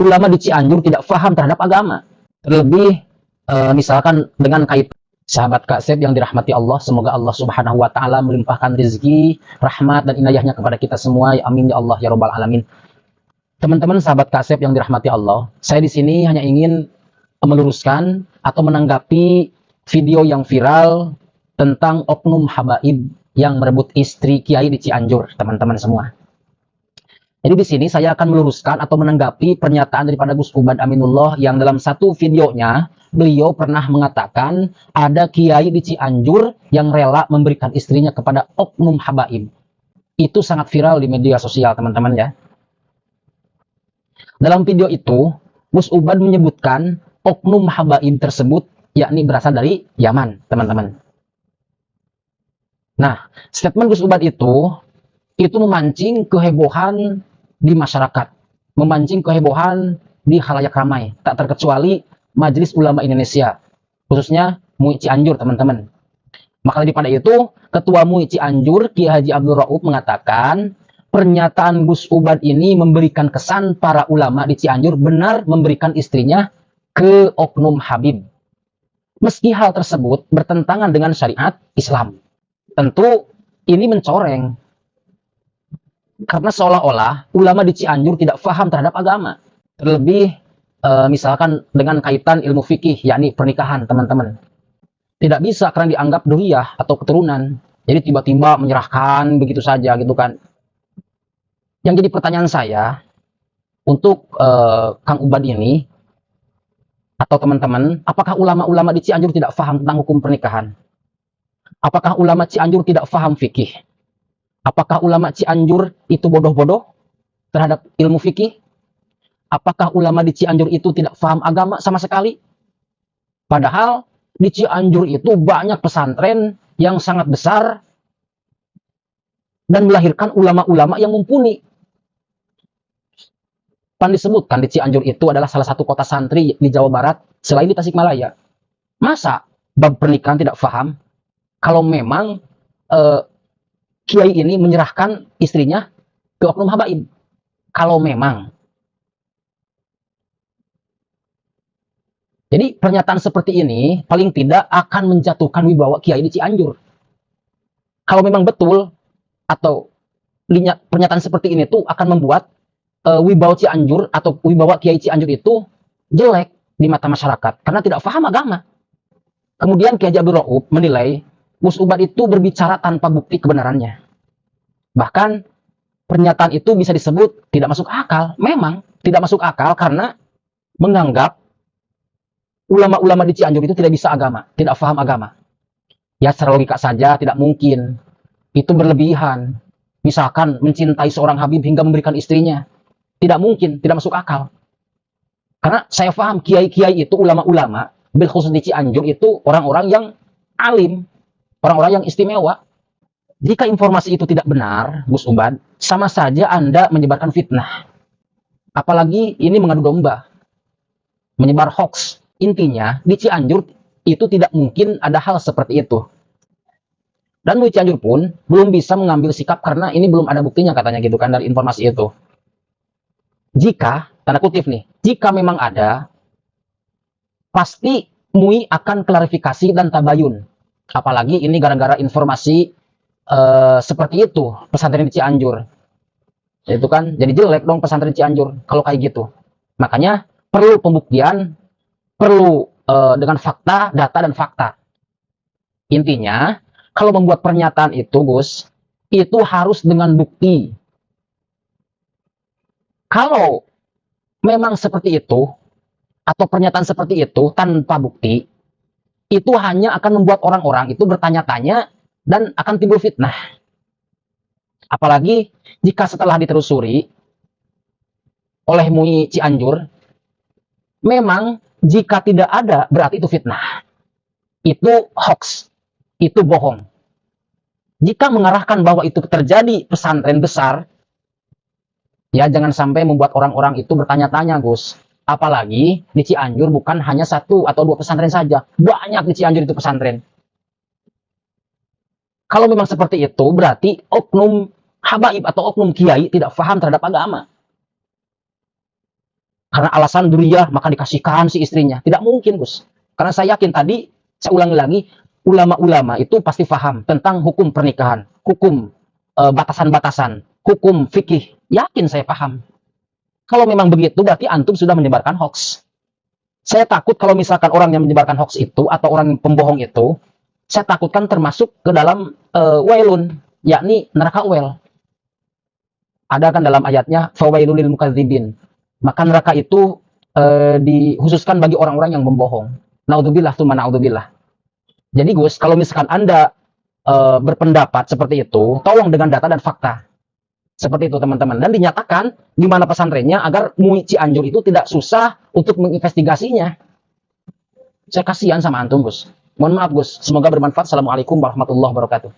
ulama di Cianjur tidak paham terhadap agama. Terlebih misalkan dengan kaitan sahabat Kasep yang dirahmati Allah, semoga Allah Subhanahu wa taala melimpahkan rezeki, rahmat dan inayahnya kepada kita semua. Ya amin ya Allah ya rabbal alamin. Teman-teman sahabat Kasep yang dirahmati Allah, saya di sini hanya ingin meluruskan atau menanggapi video yang viral tentang oknum habaib yang merebut istri kiai di Cianjur, teman-teman semua. Jadi di sini saya akan meluruskan atau menanggapi pernyataan daripada Gus Ubad Aminullah yang dalam satu videonya beliau pernah mengatakan ada kiai di Cianjur yang rela memberikan istrinya kepada oknum habaib. Itu sangat viral di media sosial, teman-teman ya. Dalam video itu, Gus Ubad menyebutkan oknum habaib tersebut yakni berasal dari Yaman, teman-teman. Nah, statement Gus Ubad itu memancing kehebohan di masyarakat, memancing kehebohan di khalayak ramai, tak terkecuali Majelis Ulama Indonesia, khususnya MUI Cianjur, teman-teman. Maka daripada itu, Ketua MUI Cianjur, Kiai Haji Abdul Rauf mengatakan, pernyataan Gus Ubad ini memberikan kesan para ulama di Cianjur benar memberikan istrinya ke oknum habib. Meski hal tersebut bertentangan dengan syariat Islam. Tentu ini mencoreng, karena seolah-olah ulama di Cianjur tidak paham terhadap agama. Terlebih misalkan dengan kaitan ilmu fikih, yakni pernikahan, teman-teman. Tidak bisa karena dianggap duriyah atau keturunan. Jadi tiba-tiba menyerahkan begitu saja gitu kan. Yang jadi pertanyaan saya untuk Kang Ubad ini atau teman-teman, apakah ulama-ulama di Cianjur tidak paham tentang hukum pernikahan? Apakah ulama Cianjur tidak paham fikih? Apakah ulama Cianjur itu bodoh-bodoh terhadap ilmu fikih? Apakah ulama di Cianjur itu tidak paham agama sama sekali? Padahal di Cianjur itu banyak pesantren yang sangat besar dan melahirkan ulama-ulama yang mumpuni. Pan disebutkan di Cianjur itu adalah salah satu kota santri di Jawa Barat selain di Tasikmalaya. Masa bab pernikahan tidak paham? Kalau memang kiai ini menyerahkan istrinya ke oknum habaib. Kalau memang. Jadi pernyataan seperti ini paling tidak akan menjatuhkan wibawa kiai di Cianjur. Kalau memang betul atau pernyataan seperti ini tuh akan membuat wibawa Cianjur atau wibawa kiai Cianjur itu jelek di mata masyarakat karena tidak paham agama. Kemudian Kiai Haji Abdul Rauf menilai Gus Ubad itu berbicara tanpa bukti kebenarannya. Bahkan pernyataan itu bisa disebut tidak masuk akal. Memang tidak masuk akal karena menganggap ulama-ulama di Cianjur itu tidak bisa agama, tidak paham agama. Ya secara logika saja tidak mungkin. Itu berlebihan. Misalkan mencintai seorang habib hingga memberikan istrinya. Tidak mungkin, tidak masuk akal. Karena saya paham kiai-kiai itu ulama-ulama, bilkhusus di Cianjur itu orang-orang yang alim, orang-orang yang istimewa. Jika informasi itu tidak benar, Gus Ubad, sama saja Anda menyebarkan fitnah. Apalagi ini mengadu domba, menyebar hoax. Intinya, di Cianjur itu tidak mungkin ada hal seperti itu. Dan MUI Cianjur pun belum bisa mengambil sikap karena ini belum ada buktinya katanya gitu kan dari informasi itu. Jika, tanda kutip nih, jika memang ada, pasti MUI akan klarifikasi dan tabayun. Apalagi ini gara-gara informasi seperti itu pesantren di Cianjur. Itu kan jadi jelek dong pesantren Cianjur kalau kayak gitu. Makanya perlu pembuktian, perlu dengan fakta, data dan fakta. Intinya, kalau membuat pernyataan itu, Gus, itu harus dengan bukti. Kalau memang seperti itu atau pernyataan seperti itu tanpa bukti, itu hanya akan membuat orang-orang itu bertanya-tanya dan akan timbul fitnah. Apalagi jika setelah ditelusuri oleh MUI Cianjur, memang jika tidak ada berarti itu fitnah. Itu hoax, itu bohong. Jika mengarahkan bahwa itu terjadi pesantren besar, ya jangan sampai membuat orang-orang itu bertanya-tanya, Gus. Apalagi di Cianjur bukan hanya 1 atau 2 pesantren saja. Banyak di Cianjur itu pesantren. Kalau memang seperti itu, berarti oknum habaib atau oknum kiai tidak paham terhadap agama. karena alasan duriyah maka dikasihkan si istrinya. Tidak mungkin, Gus. Karena saya yakin tadi, saya ulangi lagi, ulama-ulama itu pasti paham tentang hukum pernikahan, hukum batasan-batasan, hukum fikih. Yakin saya paham. Kalau memang begitu, berarti antum sudah menyebarkan hoax. Saya takut kalau misalkan orang yang menyebarkan hoax itu, atau orang yang pembohong itu, saya takutkan termasuk ke dalam wailun, yakni neraka wel. Ada kan dalam ayatnya, fawailul lil mukadzibin. Maka neraka itu dikhususkan bagi orang-orang yang membohong. Naudzubillah, tsumma naudzubillah. Jadi Gus, kalau misalkan Anda berpendapat seperti itu, tolong dengan data dan fakta. Seperti itu teman-teman. Dan dinyatakan di mana pesantrennya agar MUI Cianjur itu tidak susah untuk menginvestigasinya. Saya kasihan sama antum, Gus. Mohon maaf, Gus. Semoga bermanfaat. Assalamualaikum warahmatullahi wabarakatuh.